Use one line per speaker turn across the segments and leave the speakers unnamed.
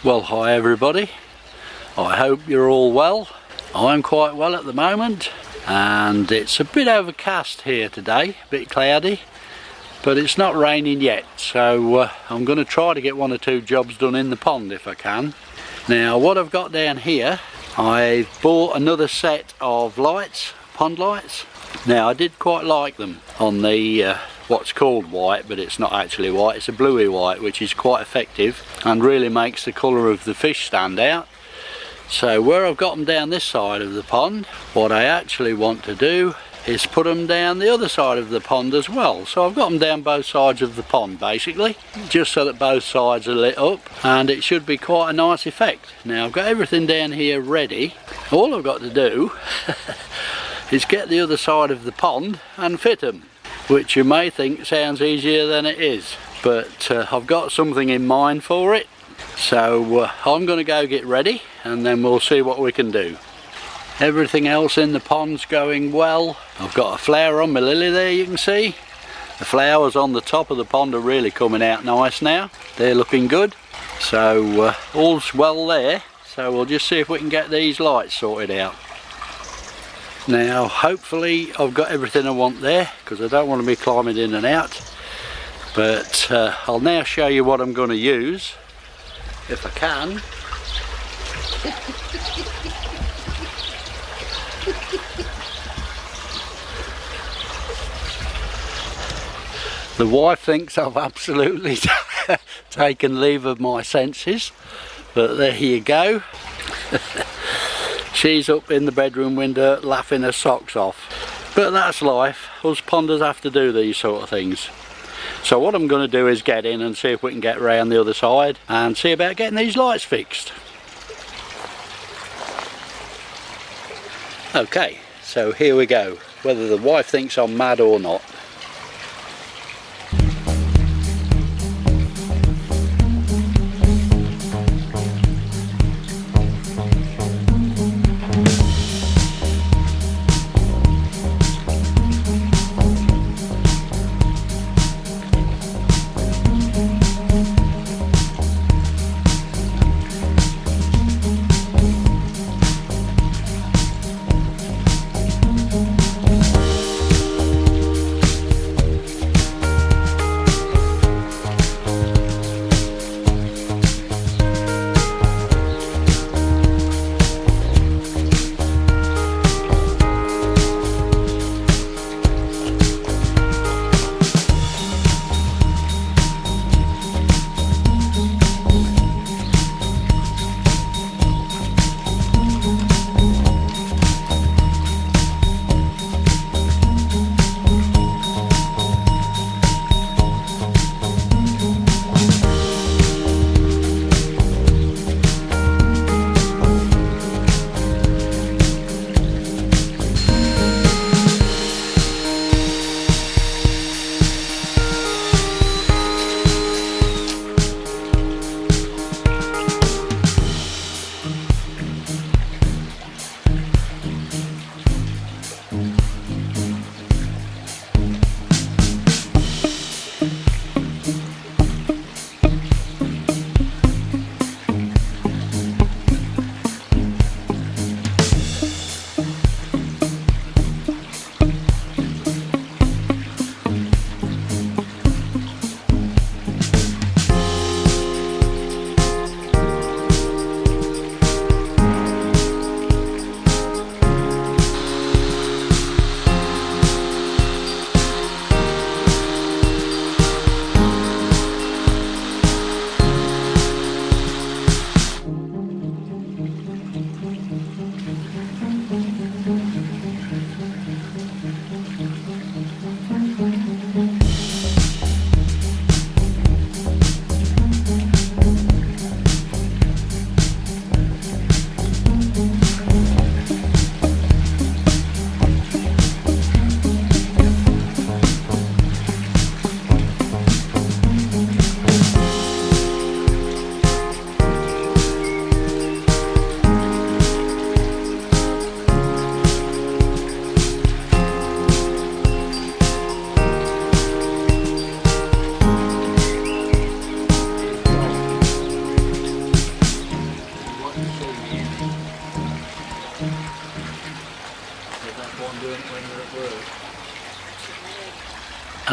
Well, hi everybody. I hope you're all well. I'm quite well at the moment, and it's a bit overcast here today, a bit cloudy, but it's not raining yet, so I'm going to try to get one or two jobs done in the pond if I can. Now, what I've got down here, I've bought another set of lights, pond lights. Now, I did quite like them on the what's called white, but it's not actually white, it's a bluey white, which is quite effective and really makes the colour of the fish stand out. So where I've got them down this side of the pond, what I actually want to do is put them down the other side of the pond as well. So I've got them down both sides of the pond basically, just so that both sides are lit up, and it should be quite a nice effect. Now, I've got everything down here ready. All I've got to do is get the other side of the pond and fit them, which you may think sounds easier than it is, but I've got something in mind for it. So I'm going to go get ready and then we'll see what we can do. Everything else in the pond's going well. I've got a flower on my lily there, you can see. The flowers on the top of the pond are really coming out nice now. They're looking good. So all's well there. So we'll just see if we can get these lights sorted out. Now, hopefully I've got everything I want there, because I don't want to be climbing in and out. But I'll now show you what I'm going to use, if I can. The wife thinks I've absolutely taken leave of my senses, but there you go. She's up in the bedroom window laughing her socks off. But that's life. Us ponders have to do these sort of things. So what I'm going to do is get in and see if we can get round the other side and see about getting these lights fixed. Okay, so here we go. Whether the wife thinks I'm mad or not.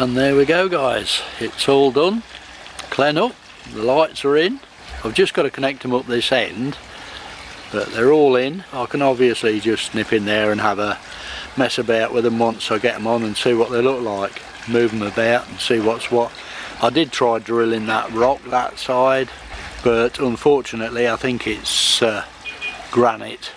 And there we go guys, it's all done. Clean up, the lights are in. I've just got to connect them up this end, but they're all in. I can obviously just nip in there and have a mess about with them once I get them on and see what they look like. Move them about and see what's what. I did try drilling that rock that side, but unfortunately I think it's granite.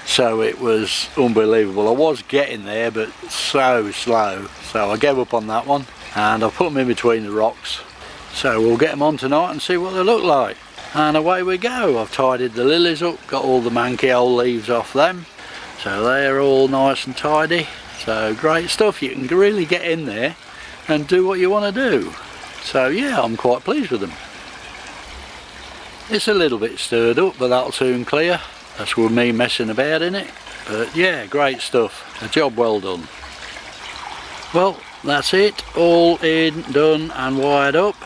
So it was unbelievable. I was getting there but so slow, so I gave up on that one and I've put them in between the rocks. So we'll get them on tonight and see what they look like. And away we go. I've tidied the lilies up, got all the manky old leaves off them, so they're all nice and tidy. So great stuff, you can really get in there and do what you want to do. So yeah, I'm quite pleased with them. It's a little bit stirred up, but that'll soon clear. That's with me messing about in it. But yeah, great stuff. A job well done. Well, that's it. All in, done and wired up.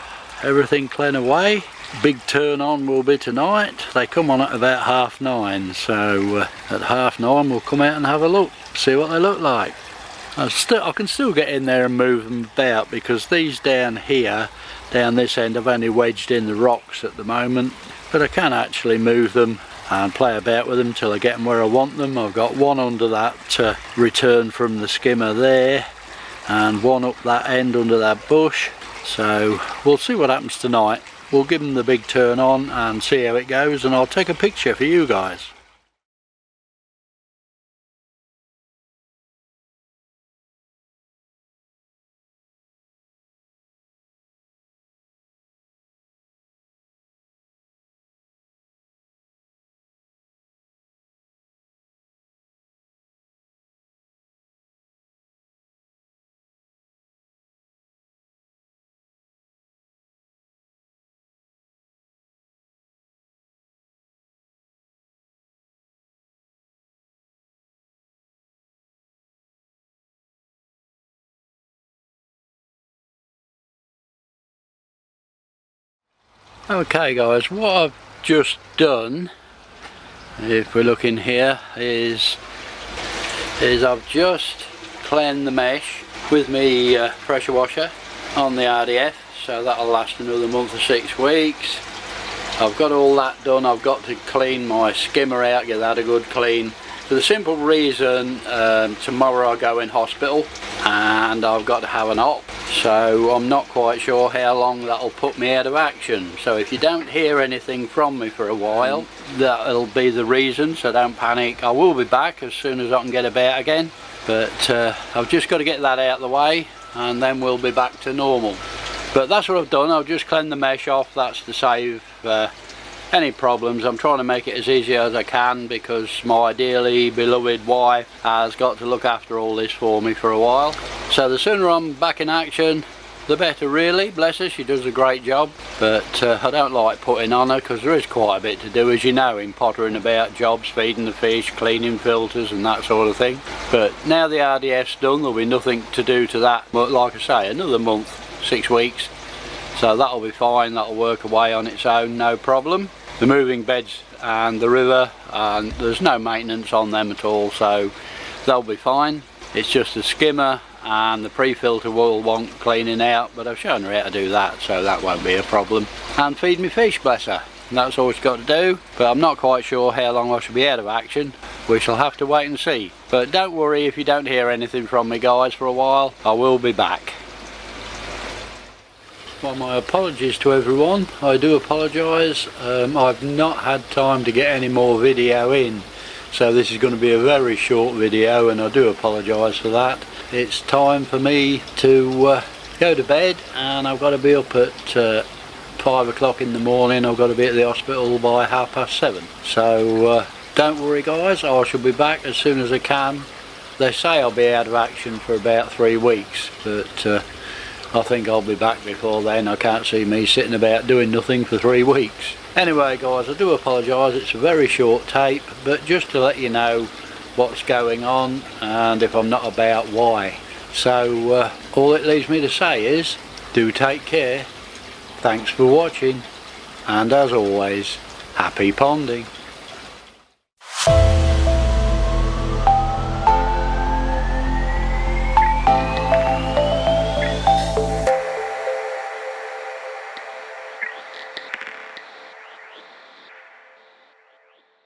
Everything clean away. Big turn on will be tonight. They come on at about 9:30, so at 9:30 we'll come out and have a look, see what they look like. I can still get in there and move them about, because these down here, down this end, I've only wedged in the rocks at the moment, but I can actually move them and play about with them till I get them where I want them. I've got one under that return from the skimmer there, and one up that end under that bush. So we'll see what happens tonight. We'll give them the big turn on and see how it goes, and I'll take a picture for you guys. Okay guys, what I've just done, if we look in here, is I've just cleaned the mesh with me pressure washer on the RDF, so that'll last another month or 6 weeks. I've got all that done. I've got to clean my skimmer out, get that a good clean, for the simple reason tomorrow I go in hospital and I've got to have an op, so I'm not quite sure how long that'll put me out of action. So if you don't hear anything from me for a while, that'll be the reason, so don't panic. I will be back as soon as I can get about again, but I've just got to get that out of the way and then we'll be back to normal. But that's what I've done. I've just cleaned the mesh off. That's to save any problems. I'm trying to make it as easy as I can, because my dearly beloved wife has got to look after all this for me for a while. So the sooner I'm back in action, the better really. Bless her, she does a great job, but I don't like putting on her, because there is quite a bit to do, as you know, in pottering about jobs, feeding the fish, cleaning filters and that sort of thing. But now the RDF's done, there'll be nothing to do to that, but like I say, another month, 6 weeks, so that'll be fine. That'll work away on its own, no problem. The moving beds and the river, and there's no maintenance on them at all, so they'll be fine. It's just the skimmer and the pre-filter will want cleaning out, but I've shown her how to do that, so that won't be a problem. And feed me fish, bless her, and that's all she's got to do. But I'm not quite sure how long I shall be out of action. We shall have to wait and see. But don't worry if you don't hear anything from me guys for a while, I will be back. Well, my apologies to everyone. I do apologise. I've not had time to get any more video in, so this is going to be a very short video, and I do apologise for that. It's time for me to go to bed, and I've got to be up at 5 o'clock in the morning. I've got to be at the hospital by 7:30. So don't worry guys, I shall be back as soon as I can. They say I'll be out of action for about 3 weeks, but I think I'll be back before then. I can't see me sitting about doing nothing for 3 weeks. Anyway guys, I do apologise. It's a very short tape, but just to let you know what's going on, and if I'm not about, why. So all it leaves me to say is, do take care. Thanks for watching, and as always, happy ponding.